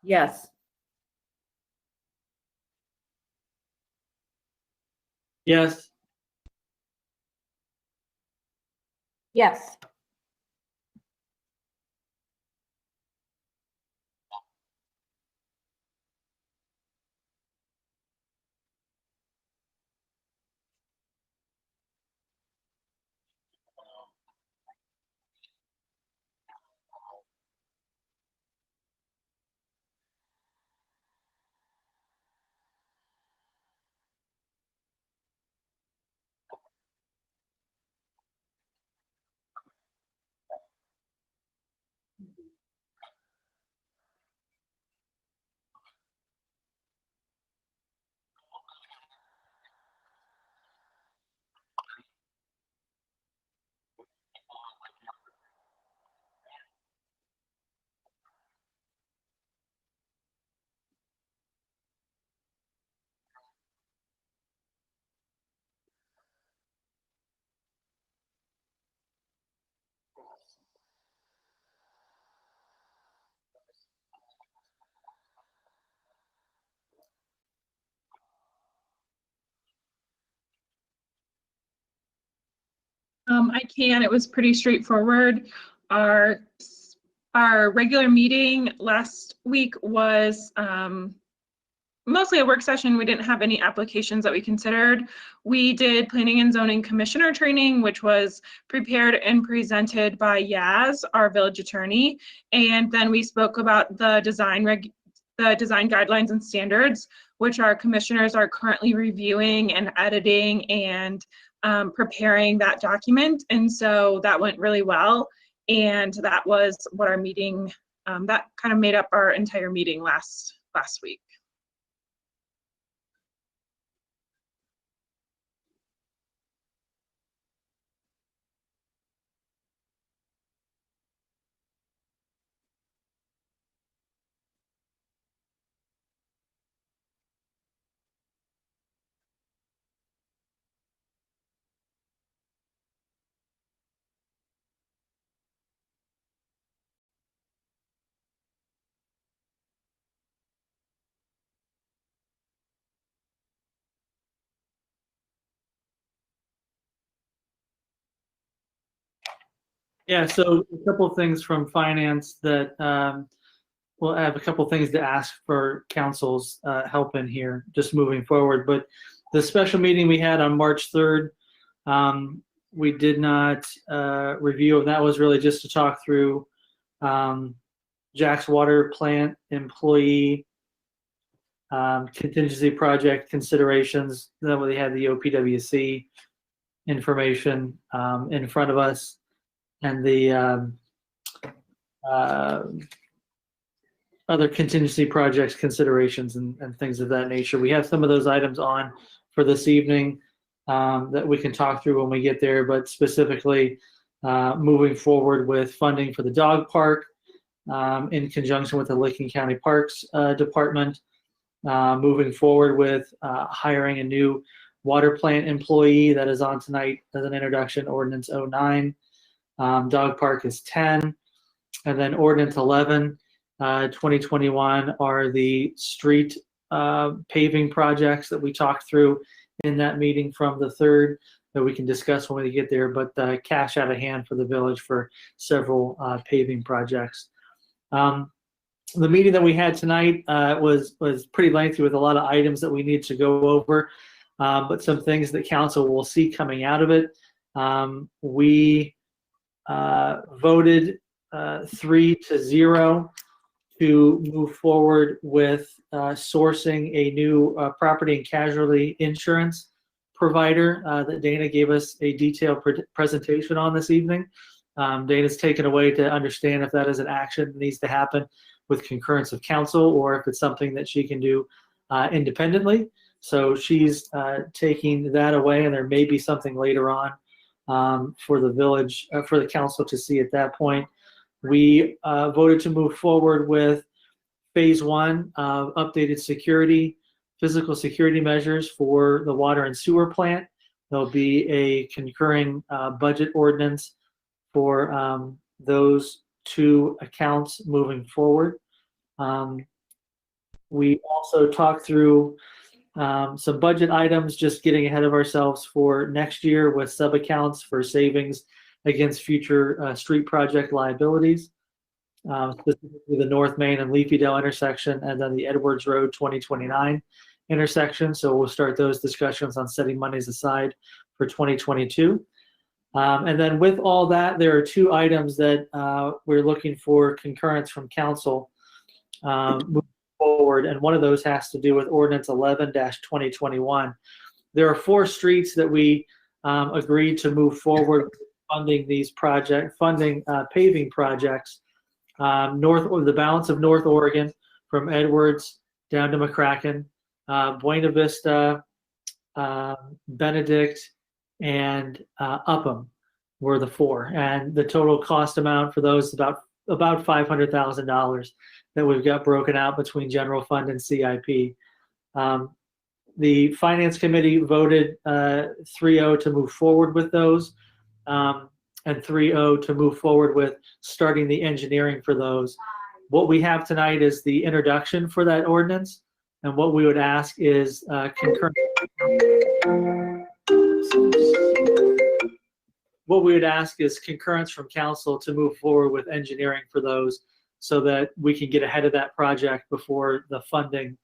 Yes. Yes. Yes. I can. It was pretty straightforward. Our regular meeting last week was mostly a work session. We didn't have any applications that we considered. We did planning and zoning commissioner training, which was prepared and presented by Yaz, our village attorney. And then we spoke about the design guidelines and standards, which our commissioners are currently reviewing and editing and preparing that document. And so that went really well. And that was what our meeting, that kind of made up our entire meeting last week. Yeah, so a couple of things from finance that we'll have a couple of things to ask for council's help in here, just moving forward. But the special meeting we had on March 3rd, we did not review, and that was really just to talk through Jack's water plant employee contingency project considerations. Then we had the OPWC information in front of us, and the other contingency projects considerations and things of that nature. We have some of those items on for this evening that we can talk through when we get there, but specifically moving forward with funding for the dog park in conjunction with the Licking County Parks Department, moving forward with hiring a new water plant employee that is on tonight as an introduction, ordinance 09. Dog park is 10. And then ordinance 11, 2021 are the street paving projects that we talked through in that meeting from the 3rd that we can discuss when we get there, but cash out of hand for the village for several paving projects. The meeting that we had tonight was pretty lengthy with a lot of items that we need to go over, but some things that council will see coming out of it. We voted 3-0 to move forward with sourcing a new property and casualty insurance provider that Dana gave us a detailed presentation on this evening. Dana's taken away to understand if that is an action that needs to happen with concurrence of council or if it's something that she can do independently. So she's taking that away, and there may be something later on for the village, for the council to see at that point. We voted to move forward with phase 1 of updated security, physical security measures for the water and sewer plant. There'll be a concurring budget ordinance for those 2 accounts moving forward. We also talked through some budget items, just getting ahead of ourselves for next year with sub-accounts for savings against future street project liabilities, specifically the North Main and Leafydale intersection, and then the Edwards Road 2029 intersection. So we'll start those discussions on setting monies aside for 2022. And then with all that, there are two items that we're looking for concurrence from council moving forward, and one of those has to do with Ordinance 11-2021. There are 4 streets that we agreed to move forward funding these paving projects. The balance of North Oregon from Edwards down to McCracken, Buena Vista, Benedict, and Upham were the 4, and the total cost amount for those is about $500,000 that we've got broken out between general fund and CIP. The finance committee voted 3-0 to move forward with those, and 3-0 to move forward with starting the engineering for those. What we have tonight is the introduction for that ordinance, and what we would ask is concurrence. What we would ask is concurrence from council to move forward with engineering for those, so that we can get ahead of that project before the funding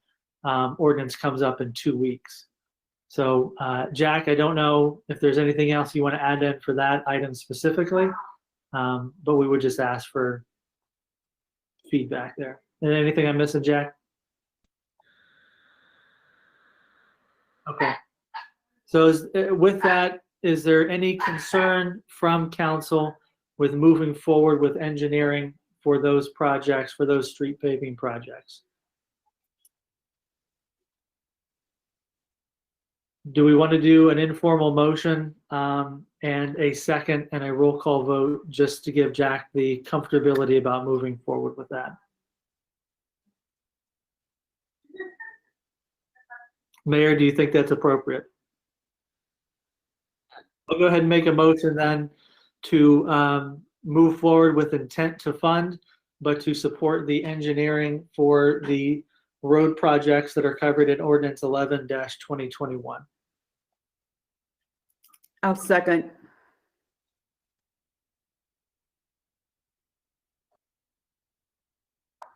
ordinance comes up in 2 weeks. So, Jack, I don't know if there's anything else you want to add in for that item specifically, but we would just ask for feedback there. And anything I'm missing, Jack? Okay. So with that, is there any concern from council with moving forward with engineering for those projects, for those street paving projects? Do we want to do an informal motion and a second and a roll call vote just to give Jack the comfortability about moving forward with that? Mayor, do you think that's appropriate? I'll go ahead and make a motion then to move forward with intent to fund, but to support the engineering for the road projects that are covered in Ordinance 11-2021. I'll second.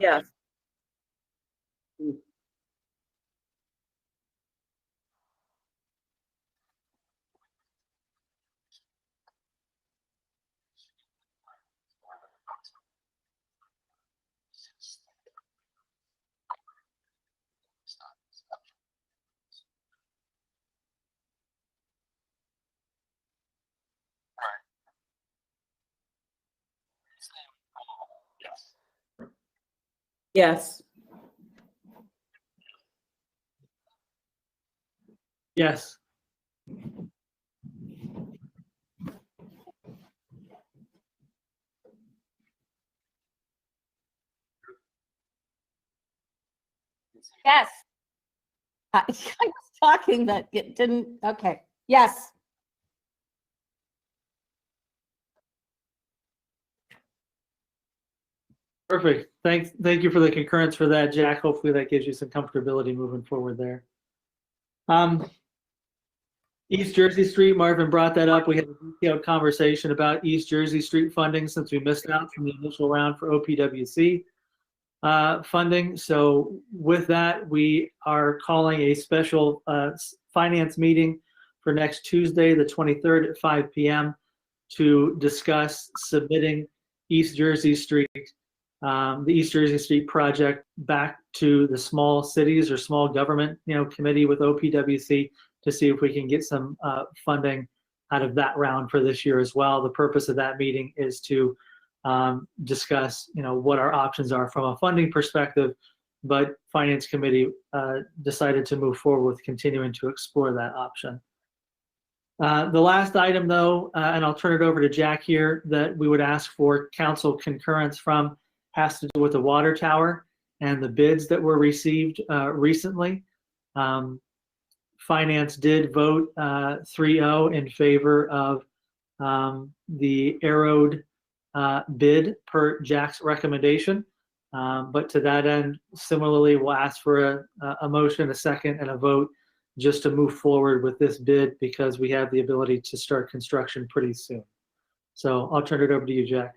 Yes. Yes. Yes. Yes. I was talking that it didn't, okay. Yes. Perfect. Thank you for the concurrence for that, Jack. Hopefully that gives you some comfortability moving forward there. East Jersey Street, Marvin brought that up. We had a detailed conversation about East Jersey Street funding since we missed out from the initial round for OPWC funding. So with that, we are calling a special finance meeting for next Tuesday, the 23rd at 5 p.m. to discuss submitting East Jersey Street, the East Jersey Street project back to the small cities or small government, committee with OPWC to see if we can get some funding out of that round for this year as well. The purpose of that meeting is to discuss, what our options are from a funding perspective, but Finance Committee decided to move forward with continuing to explore that option. The last item though, and I'll turn it over to Jack here, that we would ask for council concurrence from has to do with the water tower and the bids that were received recently. Finance did vote 3-0 in favor of the Aerode bid per Jack's recommendation. But to that end, similarly, we'll ask for a motion, a second, and a vote just to move forward with this bid because we have the ability to start construction pretty soon. So I'll turn it over to you, Jack.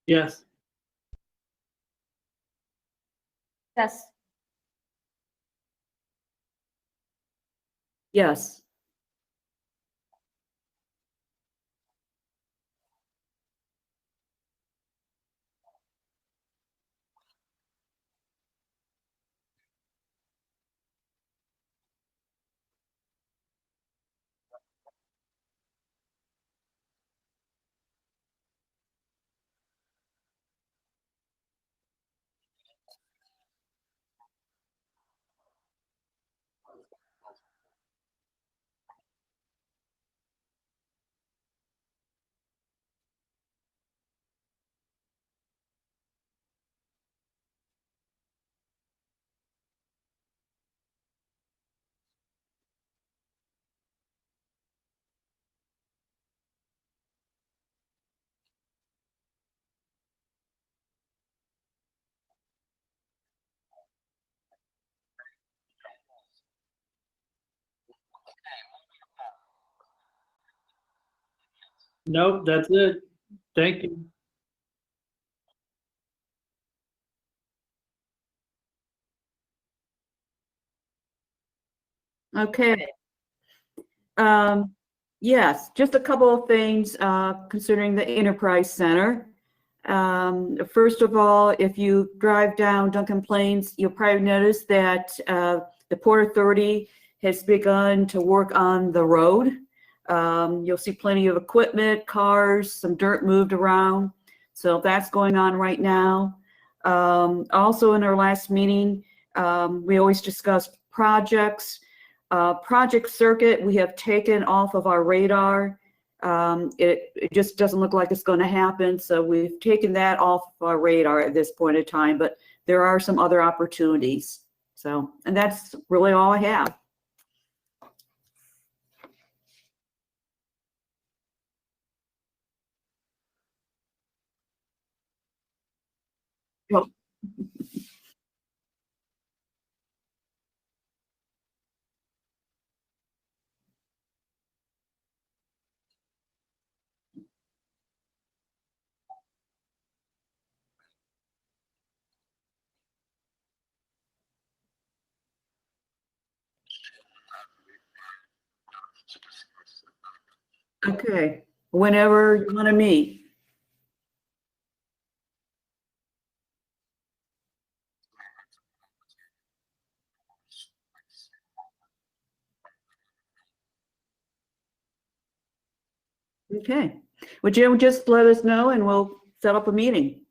Yes. Yes. Yes. Nope, that's it. Thank you. Okay. Yes, just a couple of things concerning the Enterprise Center. First of all, if you drive down Duncan Plains, you'll probably notice that the Port Authority has begun to work on the road. You'll see plenty of equipment, cars, some dirt moved around. So that's going on right now. Also in our last meeting, we always discuss projects. Project Circuit, we have taken off of our radar. It just doesn't look like it's going to happen. So we've taken that off of our radar at this point in time, but there are some other opportunities. So, and that's really all I have. Oh, okay, whenever you want to meet. Okay. Would you just let us know and we'll set up a meeting?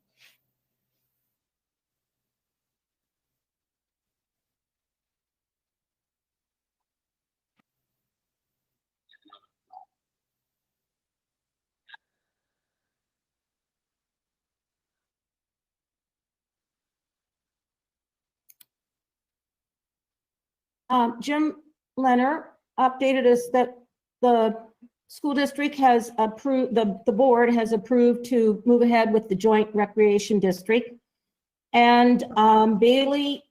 Jim Leonard updated us that the school district has approved, the board has approved to move ahead with the joint recreation district. And Bailey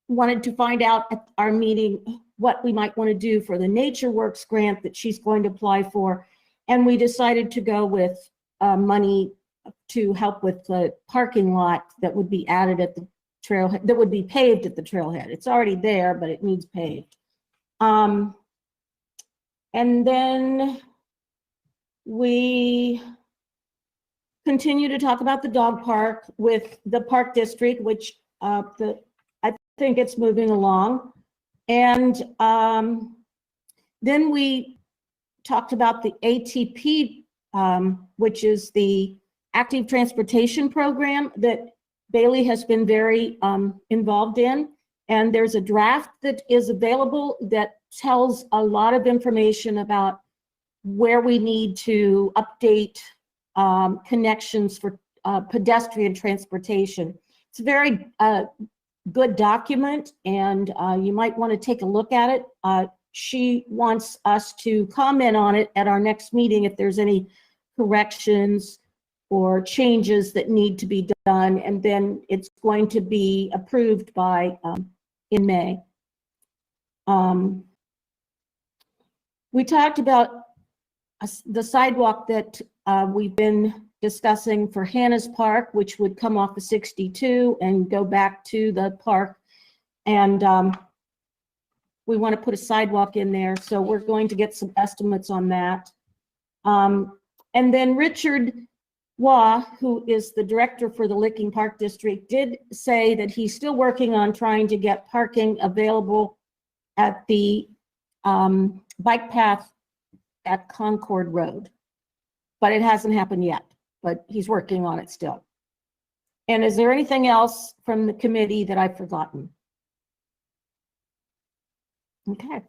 wanted to find out at our meeting what we might want to do for the Nature Works grant that she's going to apply for. And we decided to go with money to help with the parking lot that would be added at the trailhead, that would be paved at the trailhead. It's already there, but it needs paved. And then we continue to talk about the dog park with the park district, which I think it's moving along. And then we talked about the ATP, which is the active transportation program that Bailey has been very involved in. And there's a draft that is available that tells a lot of information about where we need to update connections for pedestrian transportation. It's a very good document, and you might want to take a look at it. She wants us to comment on it at our next meeting if there's any corrections or changes that need to be done, and then it's going to be approved by in May. We talked about the sidewalk that we've been discussing for Hannah's Park, which would come off of 62 and go back to the park. And we want to put a sidewalk in there, so we're going to get some estimates on that. And then Richard Waugh, who is the director for the Licking Park District, did say that he's still working on trying to get parking available at the bike path at Concord Road. But it hasn't happened yet, but he's working on it still. And is there anything else from the committee that I've forgotten? Okay.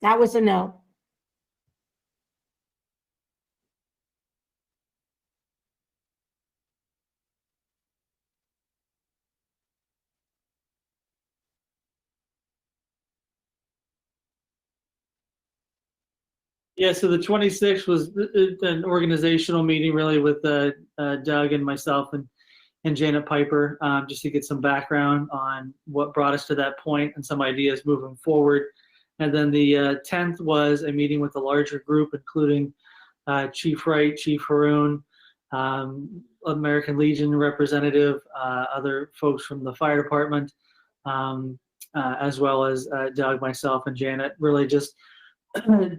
That was a no. Yeah, so the 26th was an organizational meeting really with Doug and myself and Janet Piper, just to get some background on what brought us to that point and some ideas moving forward. And then the 10th was a meeting with a larger group, including Chief Wright, Chief Haroon, American Legion representative, other folks from the fire department, as well as Doug, myself, and Janet, really just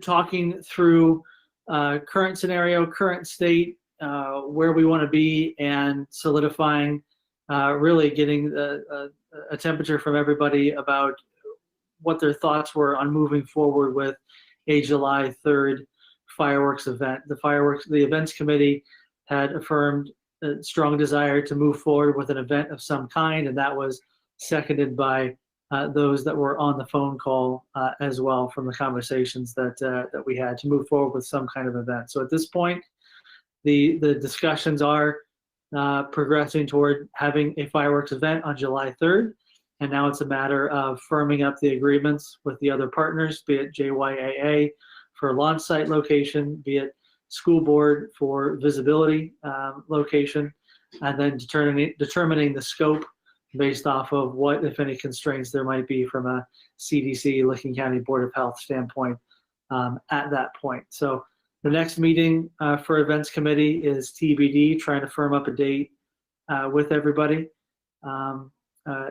talking through current scenario, current state, where we want to be, and solidifying, really getting a temperature from everybody about what their thoughts were on moving forward with a July 3rd fireworks event. The events committee had affirmed a strong desire to move forward with an event of some kind, and that was seconded by those that were on the phone call as well from the conversations that we had to move forward with some kind of event. So at this point, the discussions are progressing toward having a fireworks event on July 3rd. And now it's a matter of firming up the agreements with the other partners, be it JYAA for launch site location, be it school board for visibility location, and then determining the scope based off of what, if any, constraints there might be from a CDC, Licking County Board of Health standpoint at that point. So the next meeting for events committee is TBD, trying to firm up a date with everybody,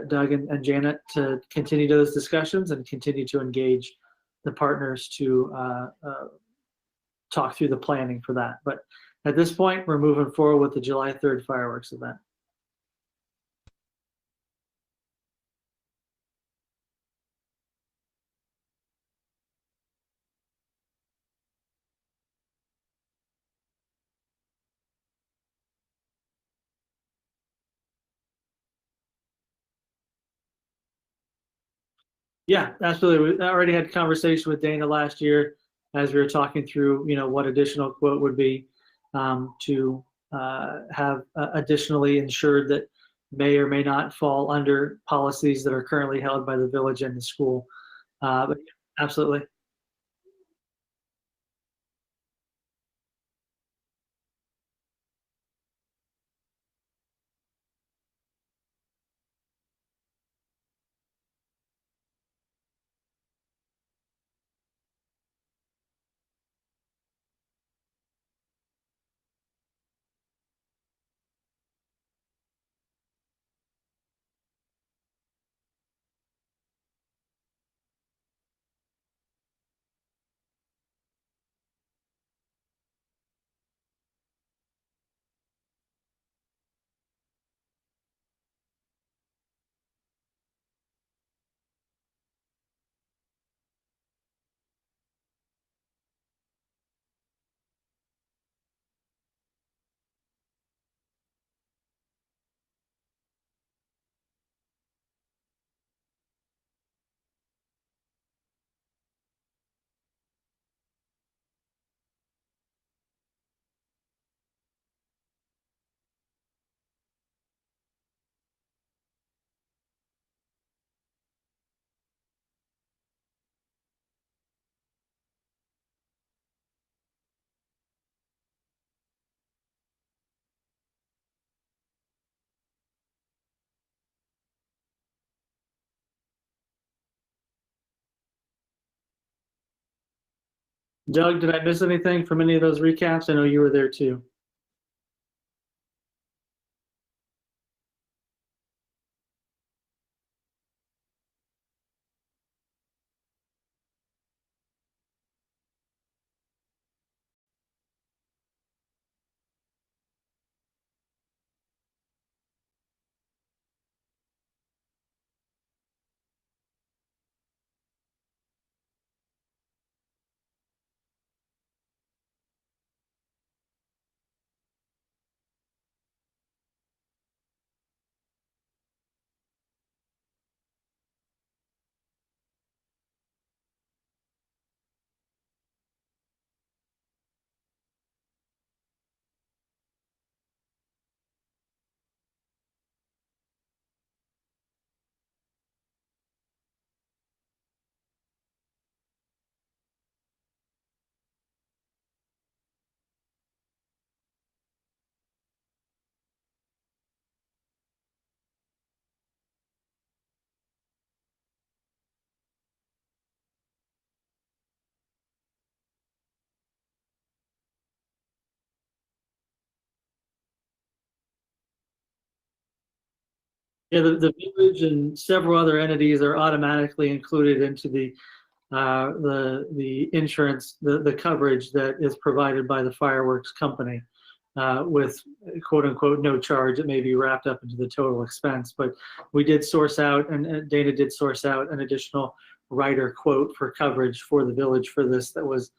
Doug and Janet, to continue those discussions and continue to engage the partners to talk through the planning for that. But at this point, we're moving forward with the July 3rd fireworks event. Yeah, absolutely. I already had a conversation with Dana last year as we were talking through, what additional quote would be to have additionally insured that may or may not fall under policies that are currently held by the village and the school. But absolutely. Doug, did I miss anything from any of those recaps? I know you were there too. Yeah, the village and several other entities are automatically included into the insurance, the coverage that is provided by the fireworks company, with quote unquote no charge. It may be wrapped up into the total expense, but we did source out, and Dana did source out an additional writer quote for coverage for the village for this that was,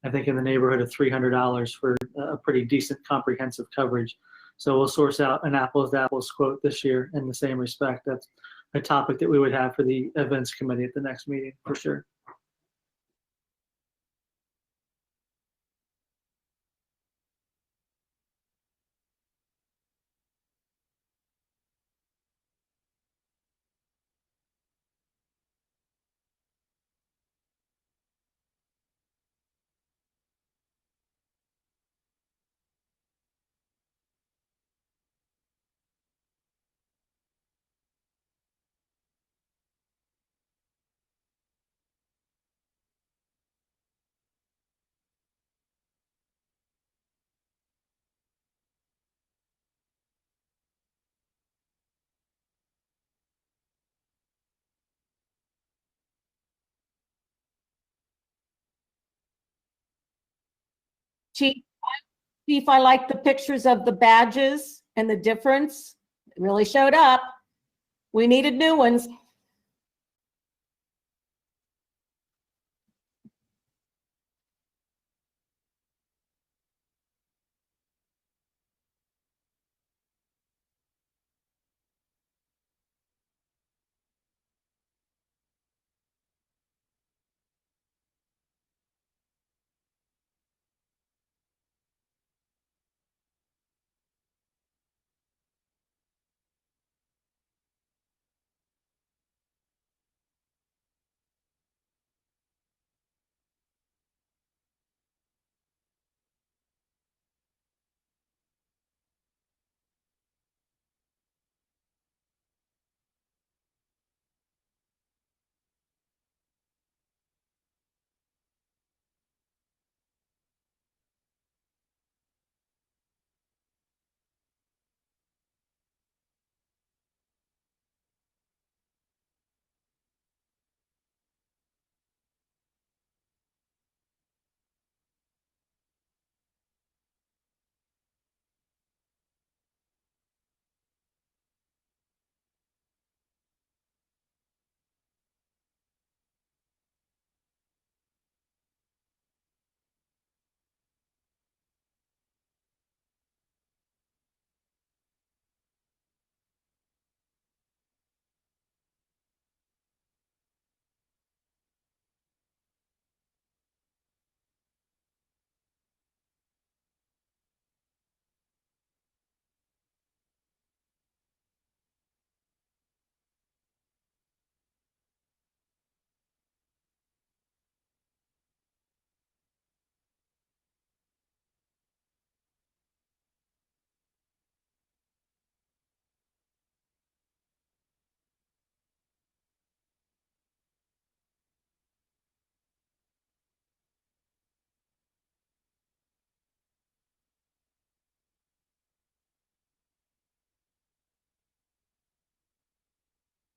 I think, in the neighborhood of $300 for a pretty decent comprehensive coverage. So we'll source out an apples to apples quote this year in the same respect. That's a topic that we would have for the events committee at the next meeting for sure. Chief, I like the pictures of the badges and the difference. It really showed up. We needed new ones.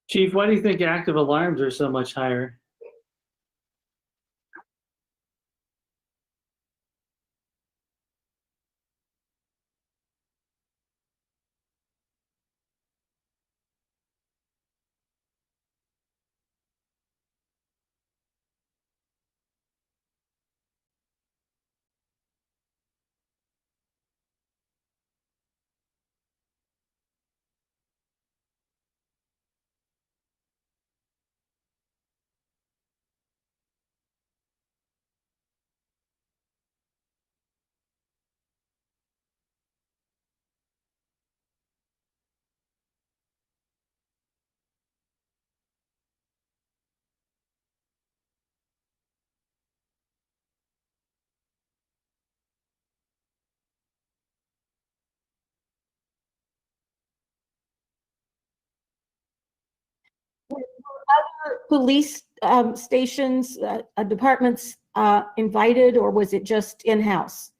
Chief, why do you think active alarms are so much higher? Police stations, departments invited, or was it just in-house?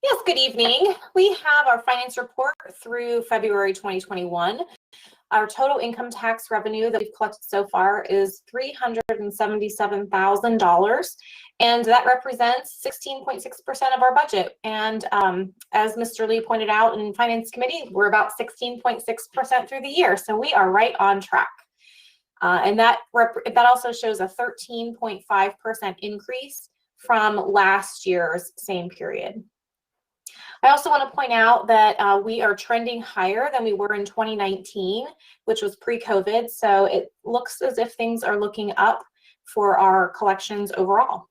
Yes, good evening. We have our finance report through February 2021. Our total income tax revenue that we've collected so far is $377,000, and that represents 16.6% of our budget. And as Mr. Lee pointed out in Finance Committee, we're about 16.6% through the year, so we are right on track. And that also shows a 13.5% increase from last year's same period. I also want to point out that we are trending higher than we were in 2019, which was pre-COVID. So it looks as if things are looking up for our collections overall.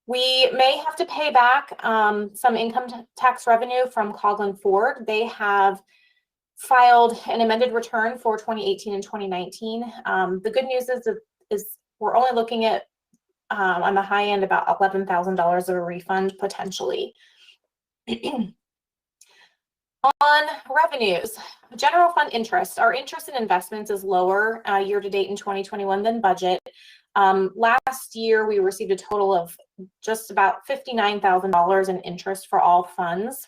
We may have to pay back some income tax revenue from Coughlin Ford. They have filed an amended return for 2018 and 2019. The good news is we're only looking at on the high end about $11,000 of a refund potentially. On revenues, general fund interest. Our interest in investments is lower year to date in 2021 than budget. Last year we received a total of just about $59,000 in interest for all funds.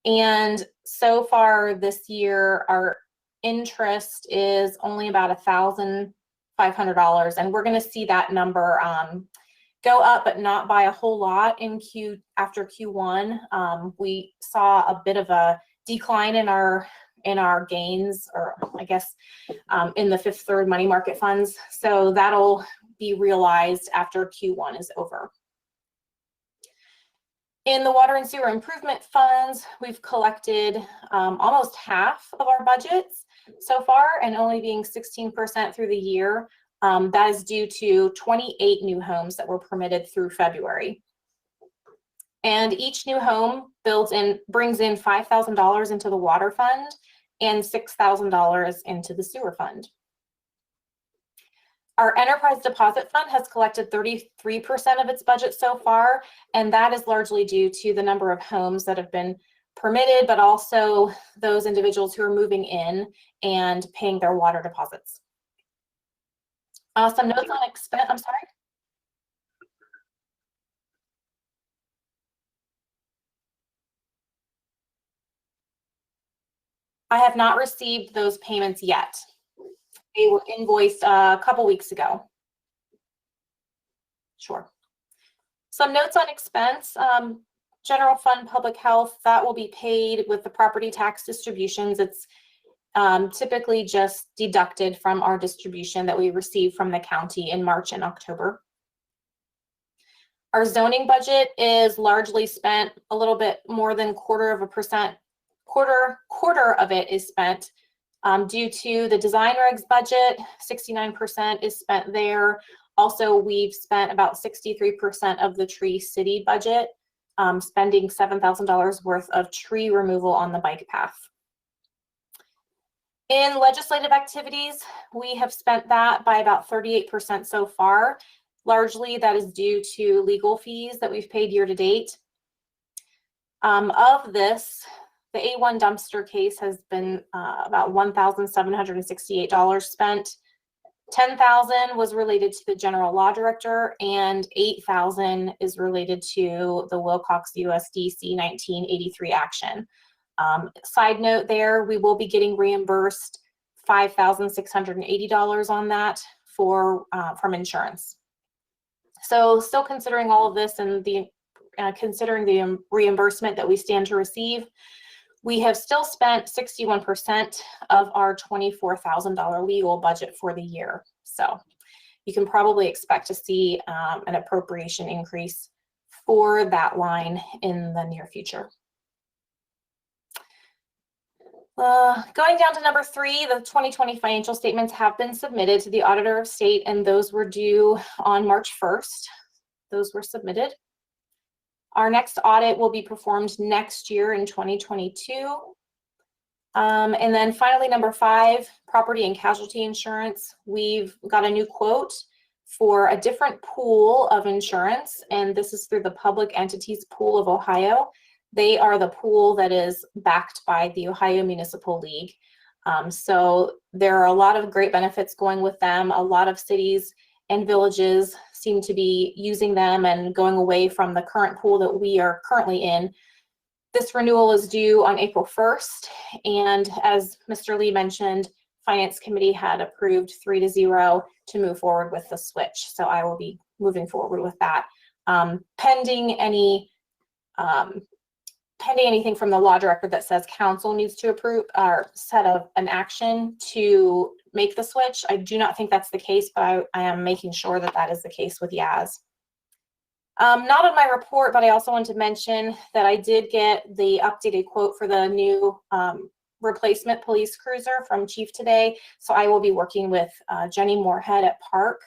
And so far this year, our interest is only about $1,500, and we're going to see that number go up, but not by a whole lot after Q1. We saw a bit of a decline in our gains, or I guess in the Fifth Third money market funds. So that'll be realized after Q1 is over. In the water and sewer improvement funds, we've collected almost half of our budgets so far, and only being 16% through the year. That is due to 28 new homes that were permitted through February. And each new home brings in $5,000 into the water fund and $6,000 into the sewer fund. Our enterprise deposit fund has collected 33% of its budget so far, and that is largely due to the number of homes that have been permitted, but also those individuals who are moving in and paying their water deposits. Some notes on expense, I'm sorry. I have not received those payments yet. They were invoiced a couple weeks ago. Sure. Some notes on expense. General fund public health, that will be paid with the property tax distributions. It's typically just deducted from our distribution that we receive from the county in March and October. Our zoning budget is largely spent. A little bit more than quarter of it is spent due to the design regs budget. 69% is spent there. Also, we've spent about 63% of the Tree City budget, spending $7,000 worth of tree removal on the bike path. In legislative activities, we have spent that by about 38% so far. Largely, that is due to legal fees that we've paid year to date. Of this, the A1 dumpster case has been about $1,768 spent. $10,000 was related to the general law director, and $8,000 is related to the Wilcox USDC 1983 action. Side note there, we will be getting reimbursed $5,680 on that from insurance. So still considering all of this and considering the reimbursement that we stand to receive, we have still spent 61% of our $24,000 legal budget for the year. So you can probably expect to see an appropriation increase for that line in the near future. Going down to number 3, the 2020 financial statements have been submitted to the Auditor of State, and those were due on March 1st. Those were submitted. Our next audit will be performed next year in 2022. And then finally, number 5, property and casualty insurance. We've got a new quote for a different pool of insurance, and this is through the Public Entities Pool of Ohio. They are the pool that is backed by the Ohio Municipal League. So there are a lot of great benefits going with them. A lot of cities and villages seem to be using them and going away from the current pool that we are currently in. This renewal is due on April 1st. And as Mr. Lee mentioned, Finance Committee had approved 3-0 to move forward with the switch. So I will be moving forward with that. Pending anything from the law director that says council needs to approve or set of an action to make the switch. I do not think that's the case, but I am making sure that that is the case with Yaz. Not on my report, but I also want to mention that I did get the updated quote for the new replacement police cruiser from Chief today. So I will be working with Jenny Moorhead at Park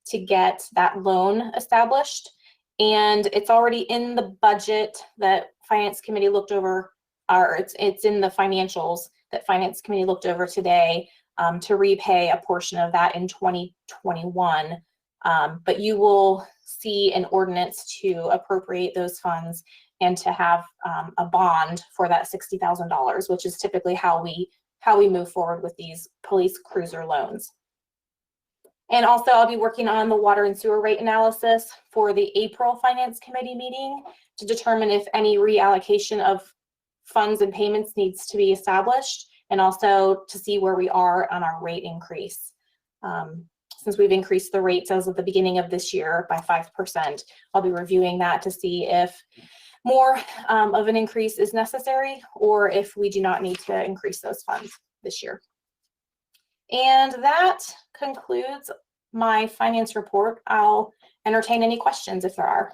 to get that loan established. And it's already in the budget that Finance Committee looked over, or it's in the financials that Finance Committee looked over today to repay a portion of that in 2021. But you will see an ordinance to appropriate those funds and to have a bond for that $60,000, which is typically how we move forward with these police cruiser loans. And also I'll be working on the water and sewer rate analysis for the April Finance Committee meeting to determine if any reallocation of funds and payments needs to be established, and also to see where we are on our rate increase. Since we've increased the rates as of the beginning of this year by 5%, I'll be reviewing that to see if more of an increase is necessary or if we do not need to increase those funds this year. And that concludes my finance report. I'll entertain any questions if there are.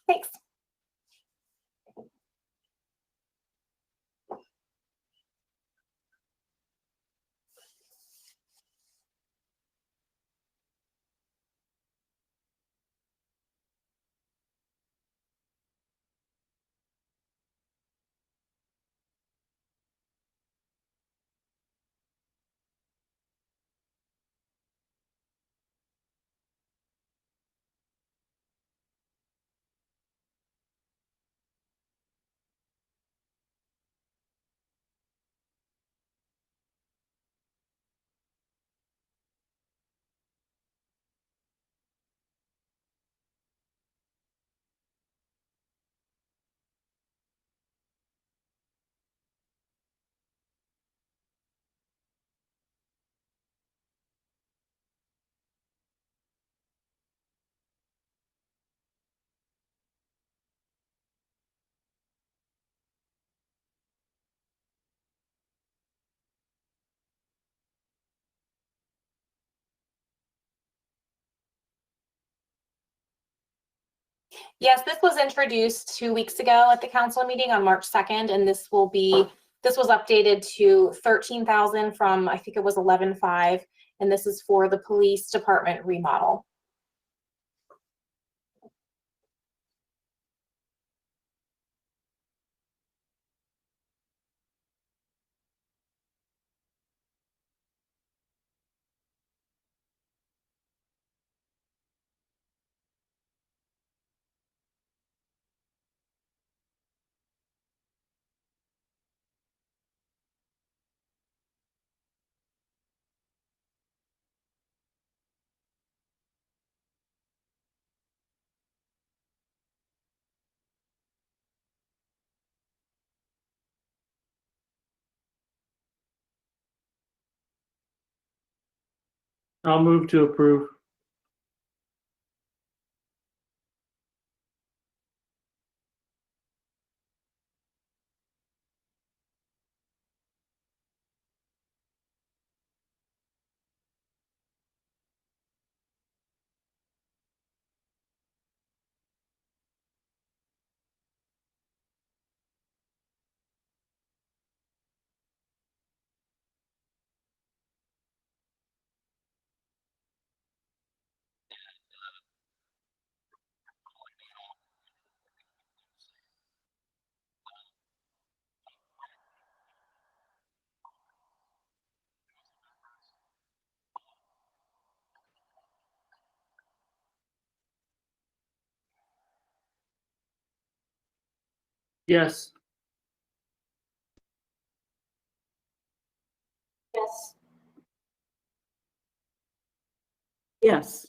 Thanks. Yes, this was introduced 2 weeks ago at the council meeting on March 2nd, and this was updated to 13,000 from, I think it was 11,500, and this is for the police department remodel. I'll move to approve. Yes. Yes. Yes.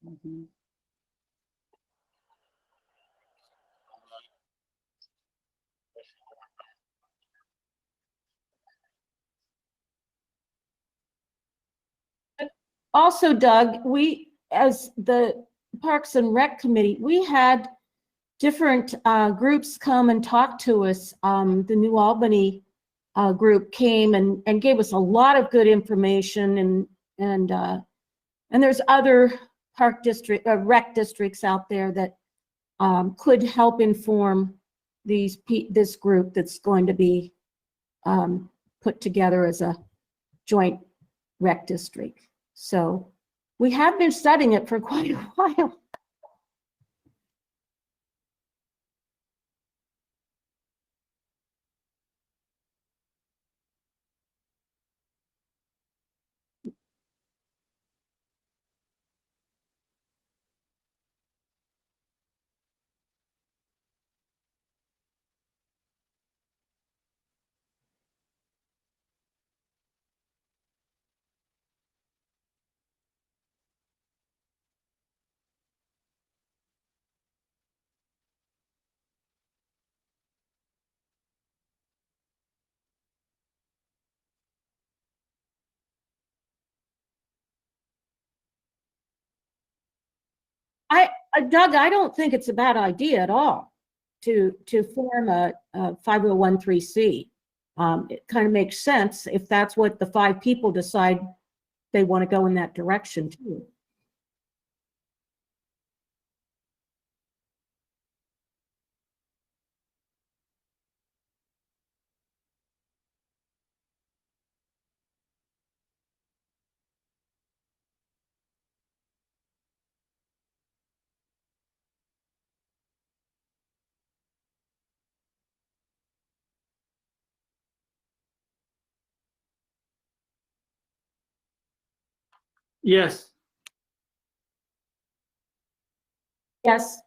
Mhm. Also, Doug, we, as the Parks and Rec Committee, we had different groups come and talk to us. The New Albany group came and gave us a lot of good information, and there's other rec districts out there that could help inform this group that's going to be put together as a joint rec district. So we have been studying it for quite a while. Doug, I don't think it's a bad idea at all to form a 5013C. It kind of makes sense if that's what the 5 people decide they want to go in that direction too. Yes. Yes.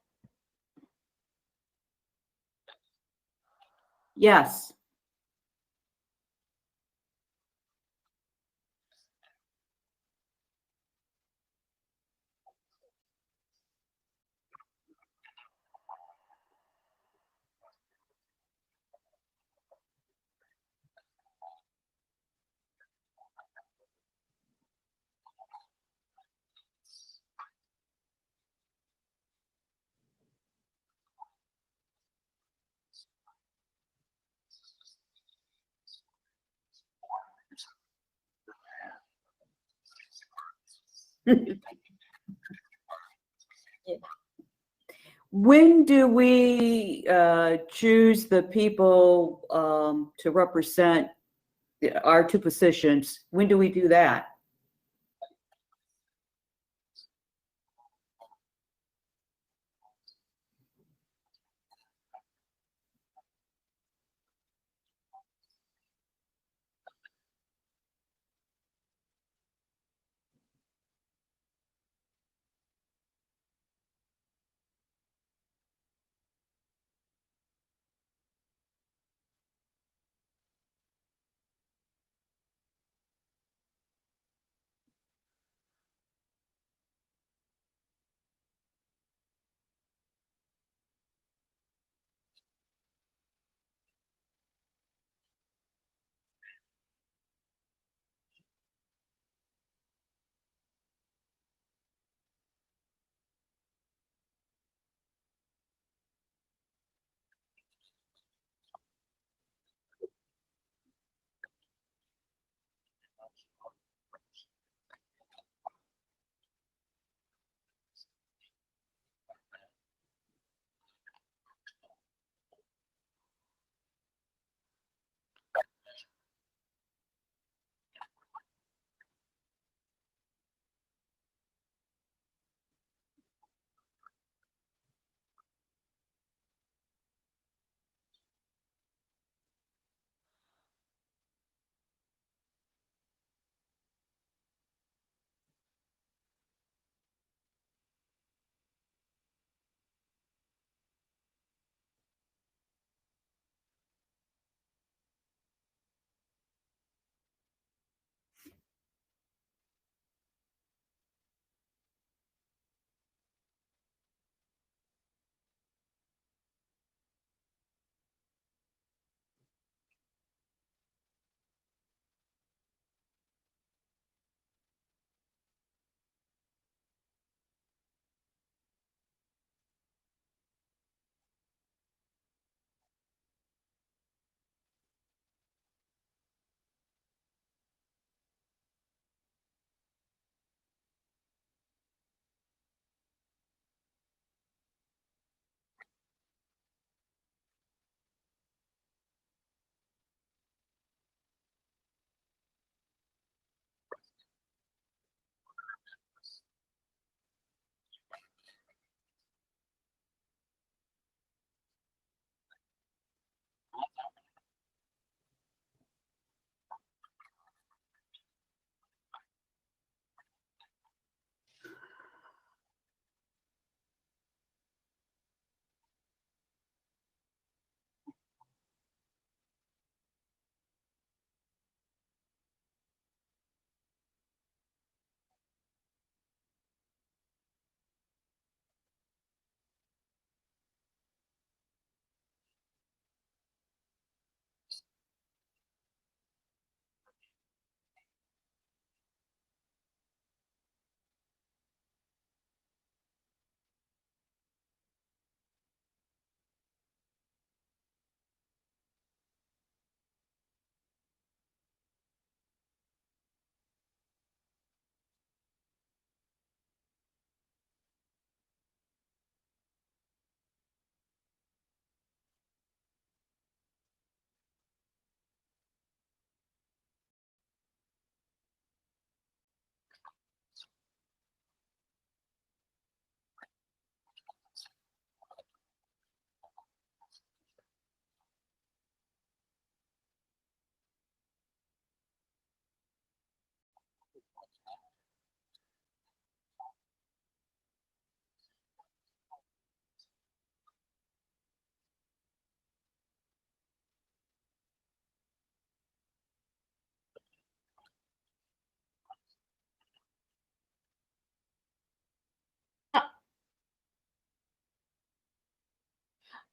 Yes. When do we choose the people to represent our 2 positions? When do we do that?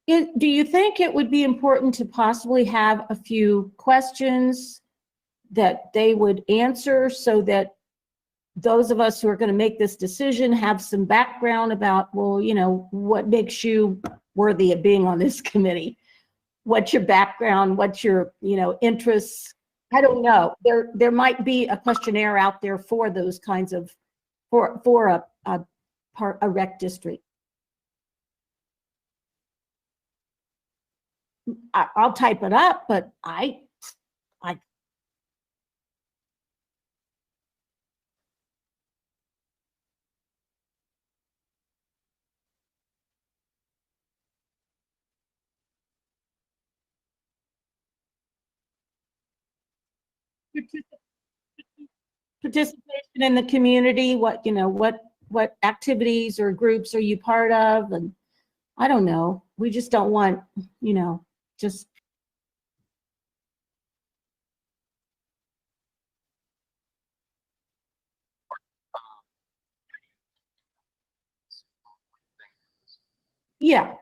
Do you think it would be important to possibly have a few questions that they would answer so that those of us who are going to make this decision have some background about, well, what makes you worthy of being on this committee? What's your background? What's your, interests? I don't know. There might be a questionnaire out there for those kinds of, for a rec district. I'll type it up, but I participation in the community, what activities or groups are you part of? And I don't know. We just don't want, just. Yeah.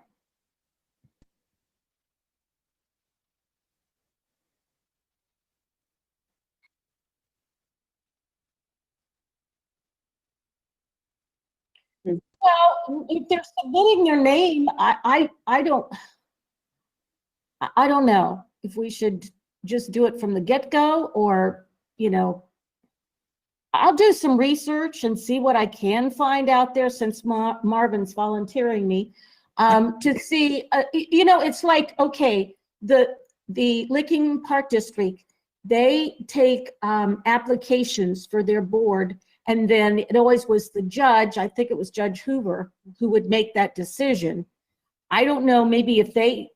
Well, if they're submitting their name, I don't know if we should just do it from the get-go or, I'll do some research and see what I can find out there since Marvin's volunteering me to see, it's like, okay, the Licking Park District, they take applications for their board, and then it always was the judge, I think it was Judge Hoover, who would make that decision. I don't know, maybe if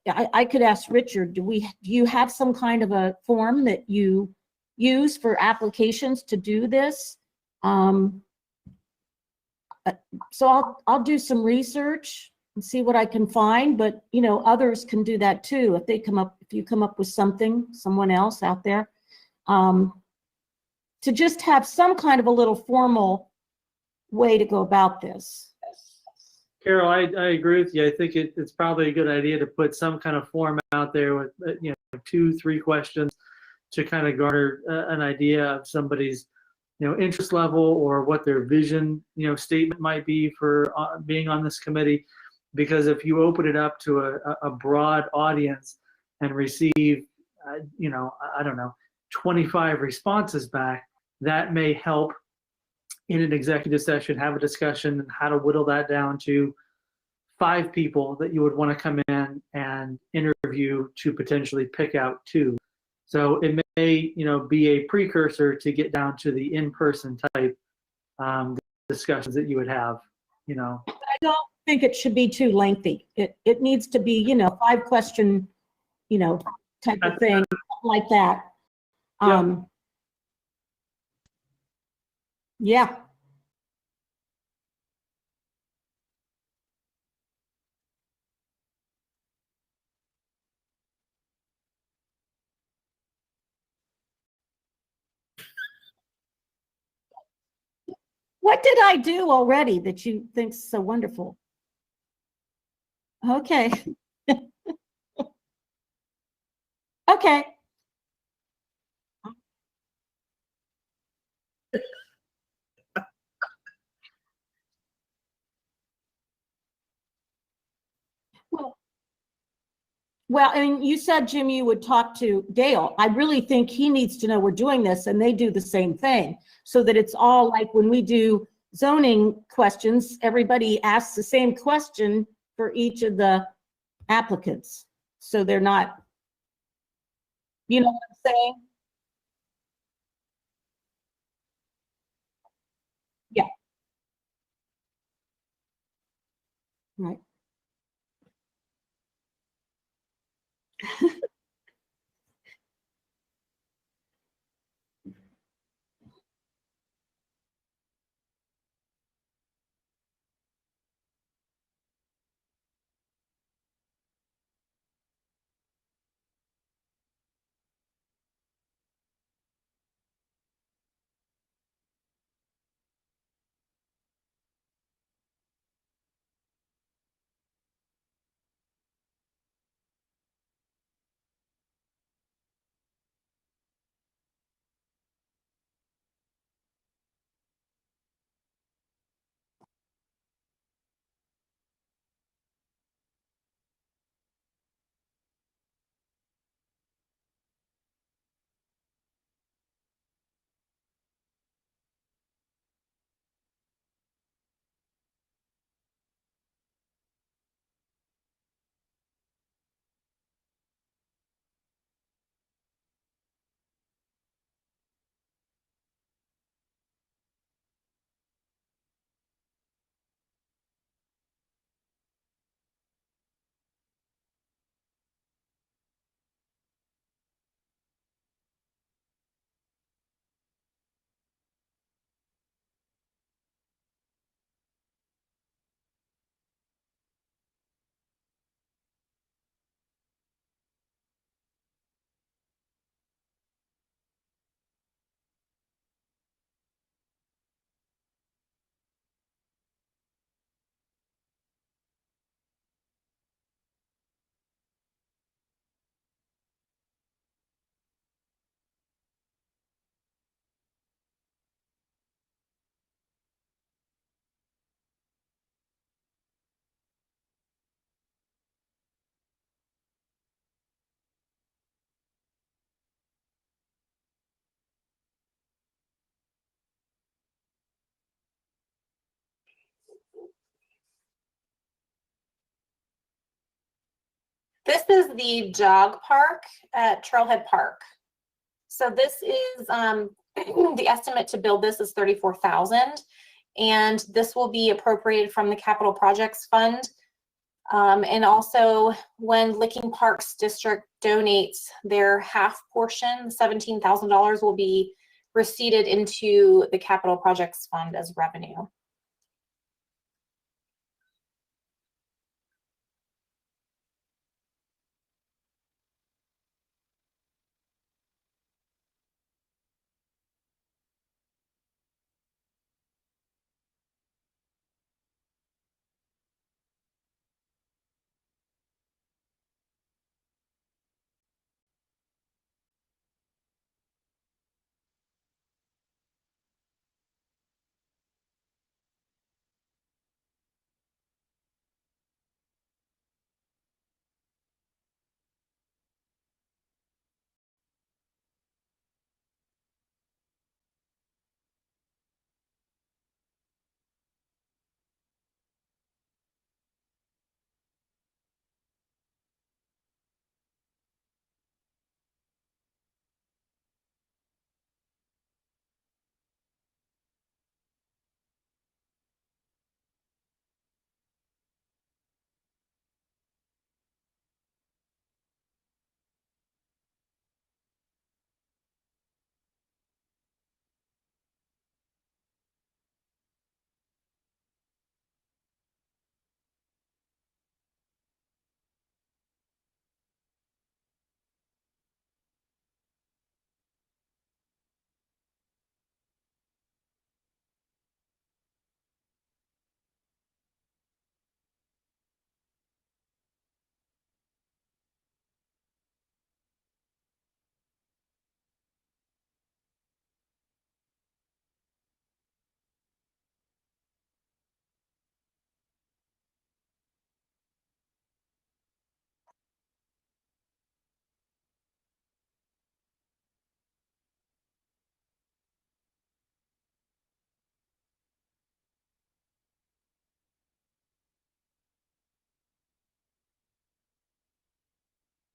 I could ask Richard, do you have some kind of a form that you use for applications to do this? So I'll do some research and see what I can find, but others can do that too. If you come up with someone else out there, to just have some kind of a little formal way to go about this. Carol, I agree with you. I think it's probably a good idea to put some kind of form out there with 2-3 questions to kind of garner an idea of somebody's interest level or what their vision statement might be for being on this committee. Because if you open it up to a broad audience and receive I don't know, 25 responses back, that may help in an executive session have a discussion on how to whittle that down to 5 people that you would want to come in and interview to potentially pick out 2. So it may, be a precursor to get down to the in-person type discussions that you would have, I don't think it should be too lengthy. It needs to be, 5-question, type of thing, like that. Yeah. What did I do already that you think's so wonderful? Okay. Okay. Well, I mean, you said, Jim, you would talk to Dale. I really think he needs to know we're doing this, and they do the same thing, so that it's all like when we do zoning questions, everybody asks the same question for each of the applicants. So they're not, you know what I'm saying? Yeah. Right. This is the jog park at Trailhead Park. So this is the estimate to build this is $34,000, and this will be appropriated from the Capital Projects Fund. And also, when Licking Parks District donates their half portion, $17,000 will be receipted into the Capital Projects Fund as revenue.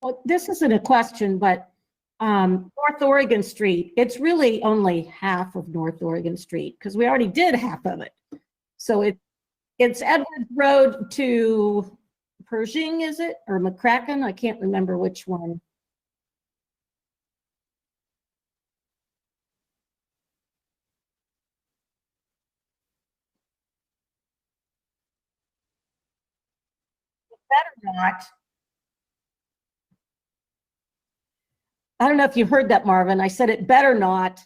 Well, this isn't a question, but North Oregon Street, it's really only half of North Oregon Street because we already did half of it. So it's Edwards Road to Pershing, is it? Or McCracken? I can't remember which one. Better not. I don't know if you heard that, Marvin. I said it better not.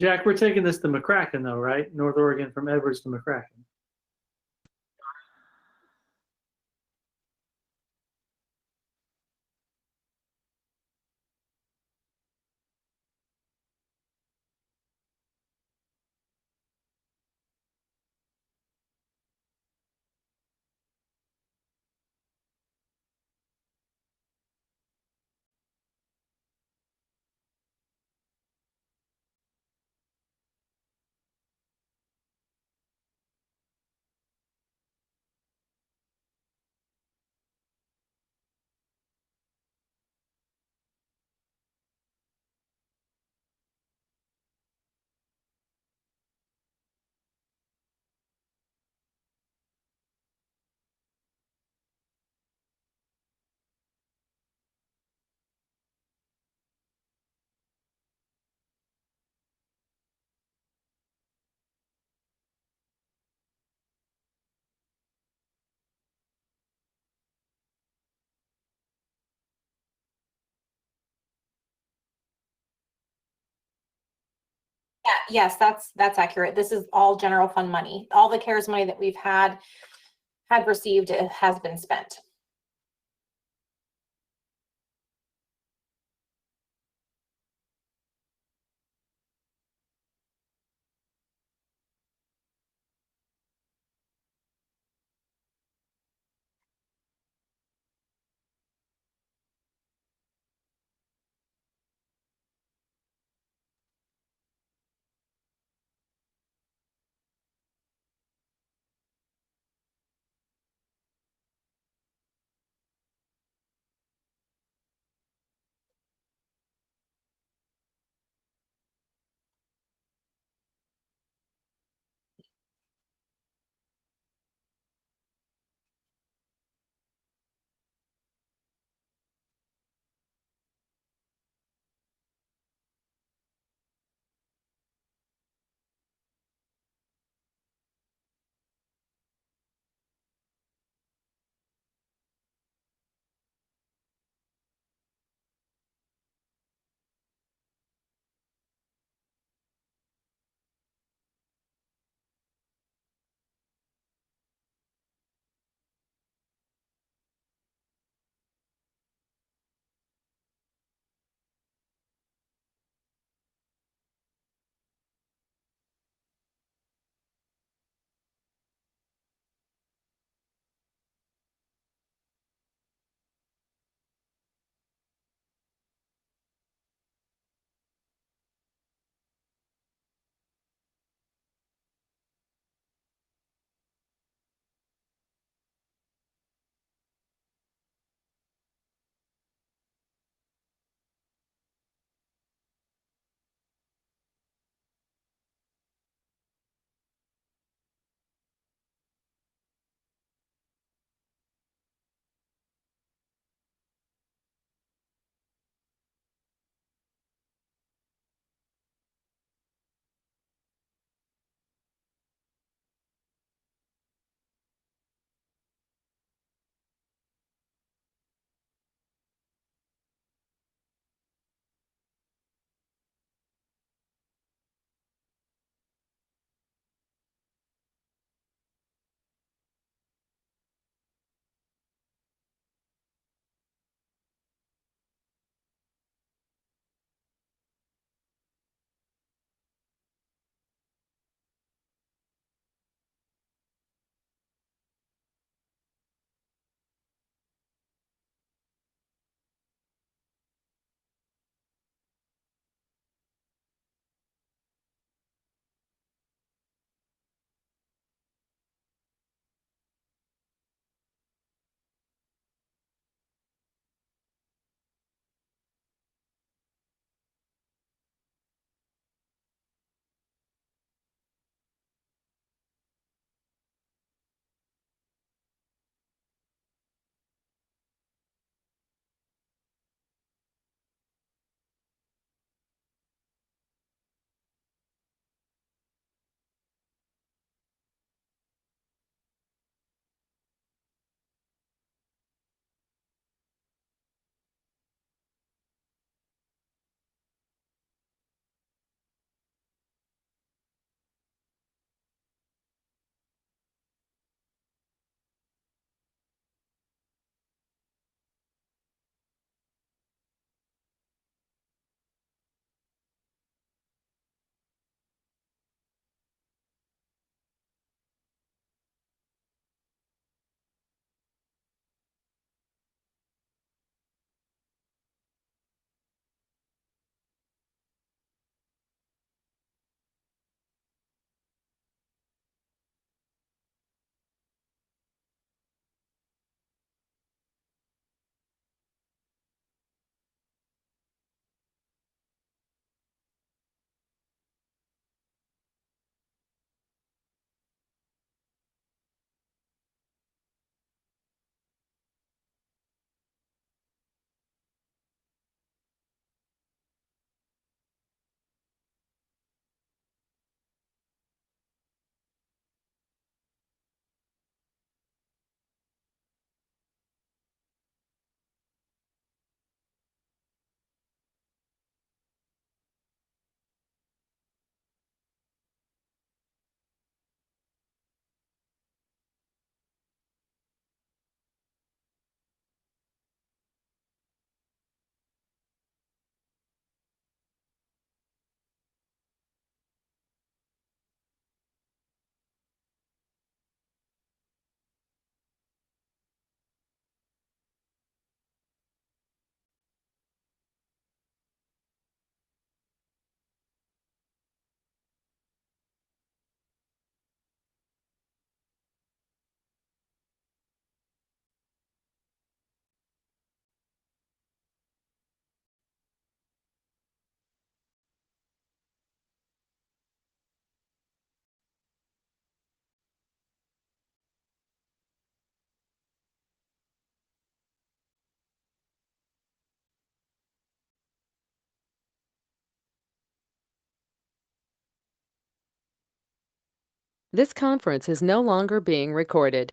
Jack, we're taking this to McCracken though, right? North Oregon from Edwards to McCracken. Yes, that's accurate. This is all general fund money. All the CARES money that we've had received, it has been spent. This conference is no longer being recorded.